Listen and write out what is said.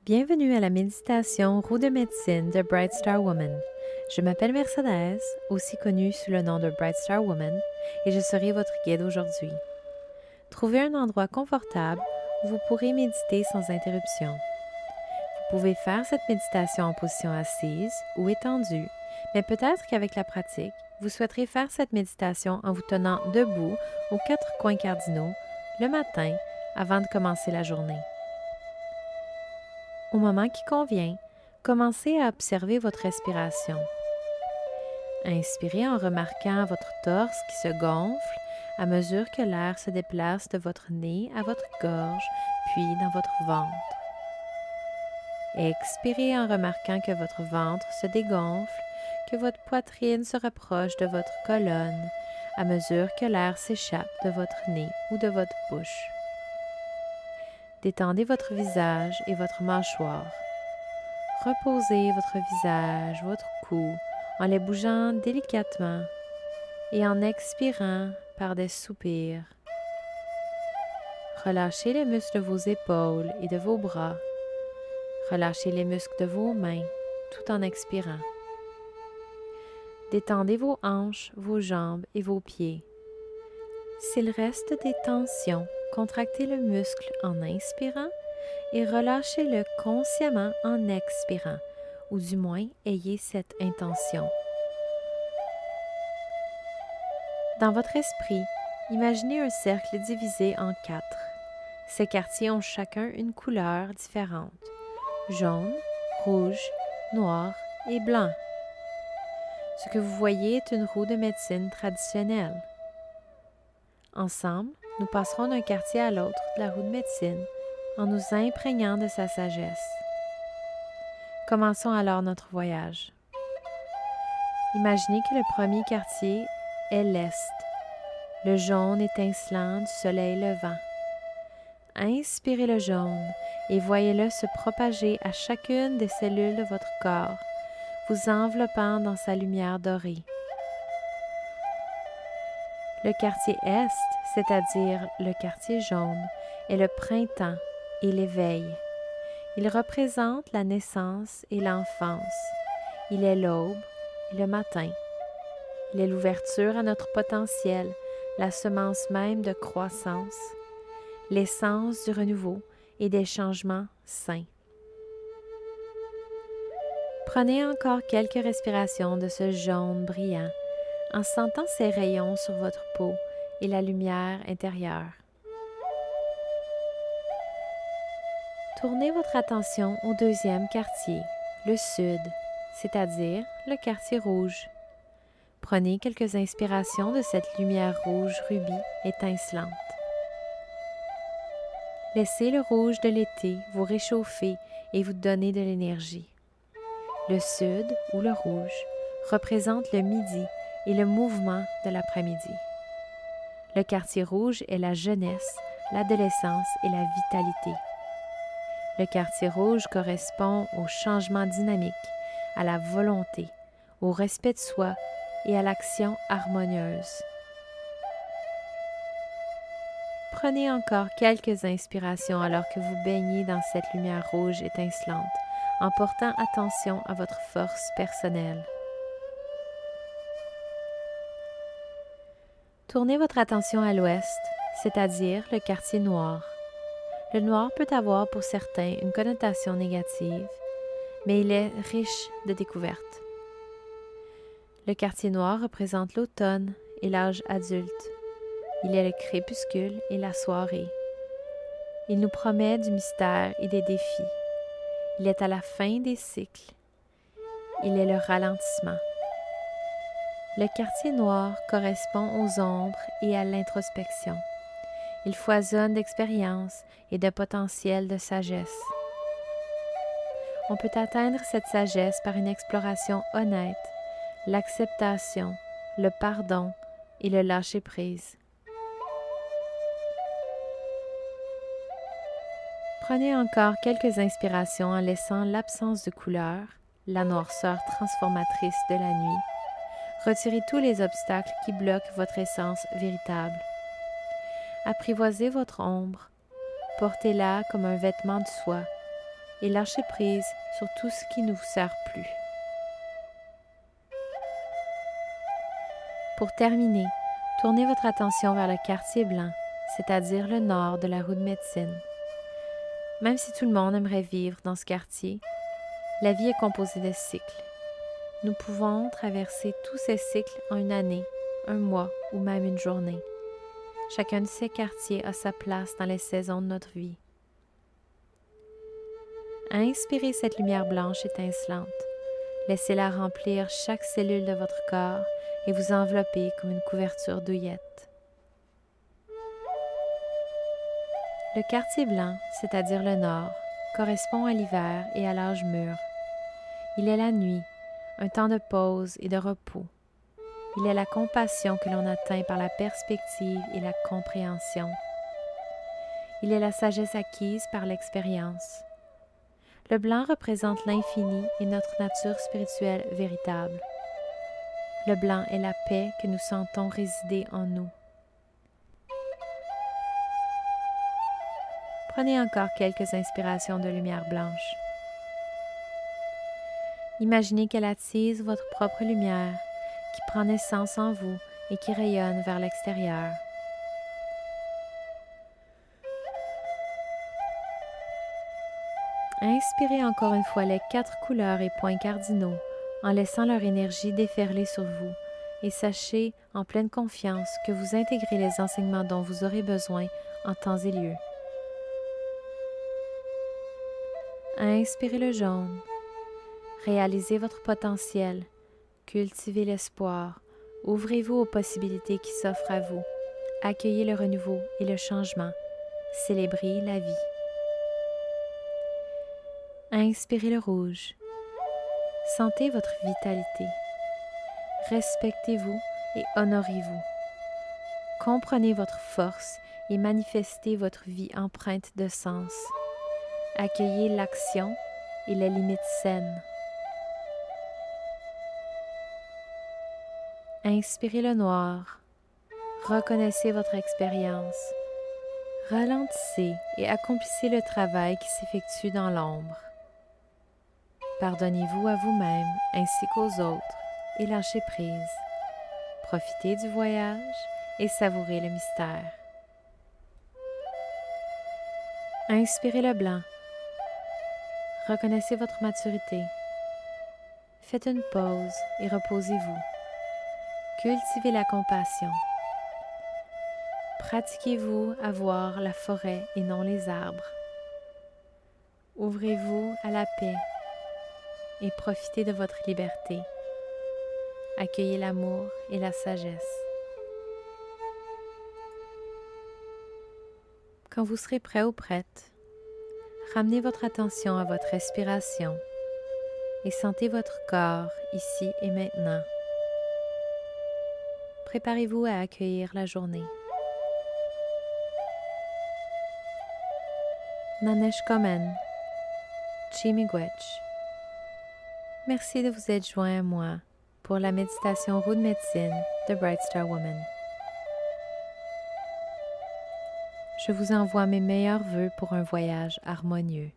Bienvenue à la méditation Roue de médecine de Bright Star Woman. Je m'appelle Mercedes, aussi connue sous le nom de Bright Star Woman, et je serai votre guide aujourd'hui. Trouvez un endroit confortable où vous pourrez méditer sans interruption. Vous pouvez faire cette méditation en position assise ou étendue, mais peut-être qu'avec la pratique, vous souhaiterez faire cette méditation en vous tenant debout aux quatre coins cardinaux le matin avant de commencer la journée. Au moment qui convient, commencez à observer votre respiration. Inspirez en remarquant votre torse qui se gonfle à mesure que l'air se déplace de votre nez à votre gorge, puis dans votre ventre. Expirez en remarquant que votre ventre se dégonfle, que votre poitrine se rapproche de votre colonne à mesure que l'air s'échappe de votre nez ou de votre bouche. Détendez votre visage et votre mâchoire. Reposez votre visage, votre cou, en les bougeant délicatement et en expirant par des soupirs. Relâchez les muscles de vos épaules et de vos bras. Relâchez les muscles de vos mains tout en expirant. Détendez vos hanches, vos jambes et vos pieds. S'il reste des tensions, contractez le muscle en inspirant et relâchez-le consciemment en expirant, ou du moins ayez cette intention. Dans votre esprit, imaginez un cercle divisé en 4. Ces quartiers ont chacun une couleur différente: jaune, rouge, noir et blanc. Ce que vous voyez est une roue de médecine traditionnelle. Ensemble, nous passerons d'un quartier à l'autre de la roue de médecine en nous imprégnant de sa sagesse. Commençons alors notre voyage. Imaginez que le premier quartier est l'Est, le jaune étincelant du soleil levant. Inspirez le jaune et voyez-le se propager à chacune des cellules de votre corps, vous enveloppant dans sa lumière dorée. Le quartier Est, c'est-à-dire le quartier jaune, est le printemps et l'éveil. Il représente la naissance et l'enfance. Il est l'aube et le matin. Il est l'ouverture à notre potentiel, la semence même de croissance, l'essence du renouveau et des changements sains. Prenez encore quelques respirations de ce jaune brillant en sentant ses rayons sur votre peau et la lumière intérieure. Tournez votre attention au deuxième quartier, le sud, c'est-à-dire le quartier rouge. Prenez quelques inspirations de cette lumière rouge rubis étincelante. Laissez le rouge de l'été vous réchauffer et vous donner de l'énergie. Le sud, ou le rouge, représente le midi et le mouvement de l'après-midi. Le quartier rouge est la jeunesse, l'adolescence et la vitalité. Le quartier rouge correspond au changement dynamique, à la volonté, au respect de soi et à l'action harmonieuse. Prenez encore quelques inspirations alors que vous baignez dans cette lumière rouge étincelante, en portant attention à votre force personnelle. Tournez votre attention à l'ouest, c'est-à-dire le quartier noir. Le noir peut avoir pour certains une connotation négative, mais il est riche de découvertes. Le quartier noir représente l'automne et l'âge adulte. Il est le crépuscule et la soirée. Il nous promet du mystère et des défis. Il est à la fin des cycles. Il est le ralentissement. Le quartier noir correspond aux ombres et à l'introspection. Il foisonne d'expérience et de potentiel de sagesse. On peut atteindre cette sagesse par une exploration honnête, l'acceptation, le pardon et le lâcher-prise. Prenez encore quelques inspirations en laissant l'absence de couleur, la noirceur transformatrice de la nuit. Retirez tous les obstacles qui bloquent votre essence véritable. Apprivoisez votre ombre, portez-la comme un vêtement de soie et lâchez prise sur tout ce qui ne vous sert plus. Pour terminer, tournez votre attention vers le quartier blanc, c'est-à-dire le nord de la roue de médecine. Même si tout le monde aimerait vivre dans ce quartier, la vie est composée de cycles. Nous pouvons traverser tous ces cycles en une année, un mois ou même une journée. Chacun de ces quartiers a sa place dans les saisons de notre vie. Inspirez cette lumière blanche étincelante. Laissez-la remplir chaque cellule de votre corps et vous envelopper comme une couverture douillette. Le quartier blanc, c'est-à-dire le nord, correspond à l'hiver et à l'âge mûr. Il est la nuit, un temps de pause et de repos. Il est la compassion que l'on atteint par la perspective et la compréhension. Il est la sagesse acquise par l'expérience. Le blanc représente l'infini et notre nature spirituelle véritable. Le blanc est la paix que nous sentons résider en nous. Prenez encore quelques inspirations de lumière blanche. Imaginez qu'elle attise votre propre lumière, qui prend naissance en vous et qui rayonne vers l'extérieur. Inspirez encore une fois les 4 couleurs et points cardinaux en laissant leur énergie déferler sur vous et sachez en pleine confiance que vous intégrez les enseignements dont vous aurez besoin en temps et lieu. Inspirez le jaune. Réalisez votre potentiel. Cultivez l'espoir. Ouvrez-vous aux possibilités qui s'offrent à vous. Accueillez le renouveau et le changement. Célébrez la vie. Inspirez le rouge. Sentez votre vitalité. Respectez-vous et honorez-vous. Comprenez votre force et manifestez votre vie empreinte de sens. Accueillez l'action et les limites saines. Inspirez le noir. Reconnaissez votre expérience. Ralentissez et accomplissez le travail qui s'effectue dans l'ombre. Pardonnez-vous à vous-même ainsi qu'aux autres et lâchez prise. Profitez du voyage et savourez le mystère. Inspirez le blanc. Reconnaissez votre maturité. Faites une pause et reposez-vous. Cultivez la compassion. Pratiquez-vous à voir la forêt et non les arbres. Ouvrez-vous à la paix et profitez de votre liberté. Accueillez l'amour et la sagesse. Quand vous serez prêt ou prête, ramenez votre attention à votre respiration et sentez votre corps ici et maintenant. Préparez-vous à accueillir la journée. Nanesh Komen, Chi-miigwech. Merci de vous être joint à moi pour la méditation roue de médecine de Bright Star Woman. Je vous envoie mes meilleurs vœux pour un voyage harmonieux.